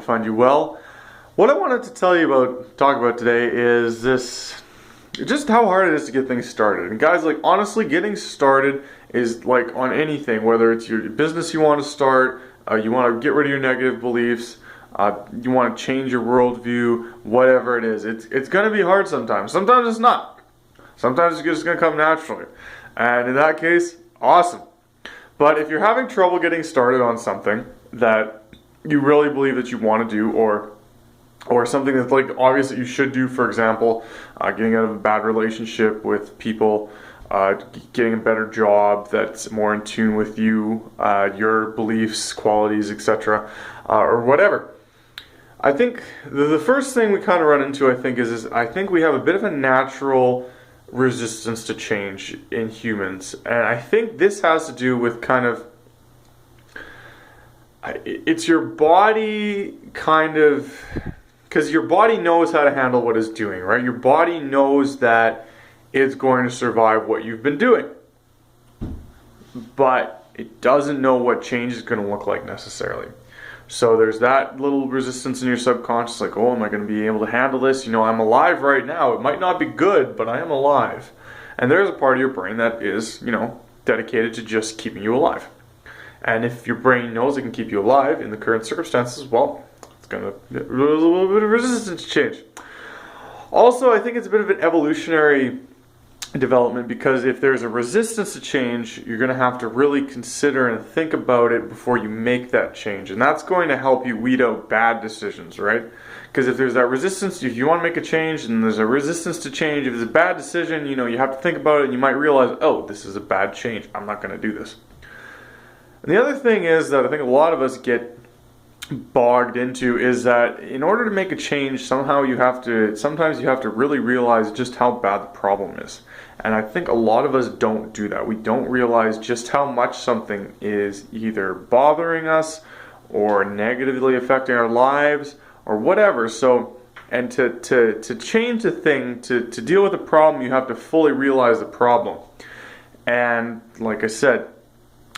find you well. What I wanted to talk about today is just how hard it is to get things started. And guys, like honestly, getting started is like on anything, whether it's your business you want to start, you want to get rid of your negative beliefs, you want to change your worldview, whatever it is. It's going to be hard sometimes. Sometimes it's not. Sometimes it's just going to come naturally. And in that case, awesome. But if you're having trouble getting started on something that you really believe that you want to do, or something that's like obvious that you should do, for example, getting out of a bad relationship with people, getting a better job that's more in tune with you, your beliefs, qualities, etc., or whatever. I think the first thing we kind of run into, is I think we have a bit of a natural resistance to change in humans, and I think this has to do with it's your body because your body knows how to handle what it's doing, right? Your body knows that it's going to survive what you've been doing, but it doesn't know what change is going to look like necessarily. So there's that little resistance in your subconscious, like, oh, am I going to be able to handle this? I'm alive right now. It might not be good, but I am alive. And there's a part of your brain that is, dedicated to just keeping you alive. And if your brain knows it can keep you alive in the current circumstances, well, it's going to there's a little bit of resistance to change. Also, I think it's a bit of an evolutionary development, because if there's a resistance to change, you're going to have to really consider and think about it before you make that change, and that's going to help you weed out bad decisions, right? Because if there's that resistance, if you want to make a change and there's a resistance to change, if it's a bad decision, you have to think about it, and you might realize, oh, this is a bad change, I'm not going to do this. And the other thing is that I think a lot of us get bogged into is that in order to make a change, sometimes you have to really realize just how bad the problem is. And I think a lot of us don't do that. We don't realize just how much something is either bothering us or negatively affecting our lives or whatever. So, and to change the thing, to deal with the problem, you have to fully realize the problem. And like I said,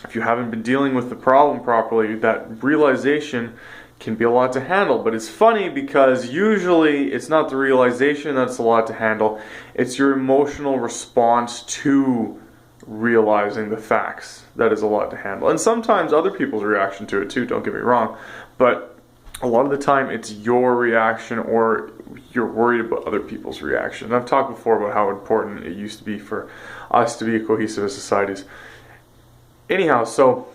if you haven't been dealing with the problem properly, that realization can be a lot to handle. But it's funny because usually it's not the realization that's a lot to handle, it's your emotional response to realizing the facts that is a lot to handle. And sometimes other people's reaction to it too, don't get me wrong, but a lot of the time it's your reaction, or you're worried about other people's reaction. And I've talked before about how important it used to be for us to be cohesive as societies. Anyhow, so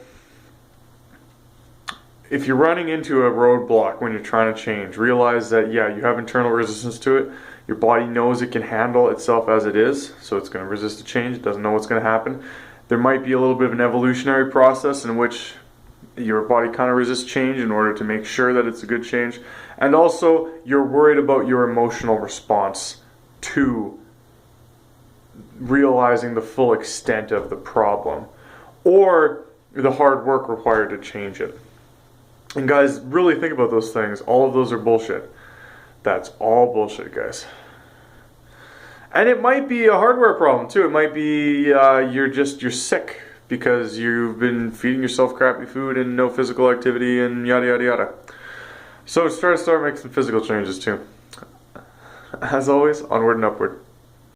if you're running into a roadblock when you're trying to change, realize that, yeah, you have internal resistance to it. Your body knows it can handle itself as it is, so it's going to resist the change. It doesn't know what's going to happen. There might be a little bit of an evolutionary process in which your body kind of resists change in order to make sure that it's a good change. And also, you're worried about your emotional response to realizing the full extent of the problem, or the hard work required to change it. And guys, really think about those things. All of those are bullshit. That's all bullshit, guys. And it might be a hardware problem too. It might be you're sick because you've been feeding yourself crappy food and no physical activity and yada yada yada. So start making some physical changes too. As always, onward and upward.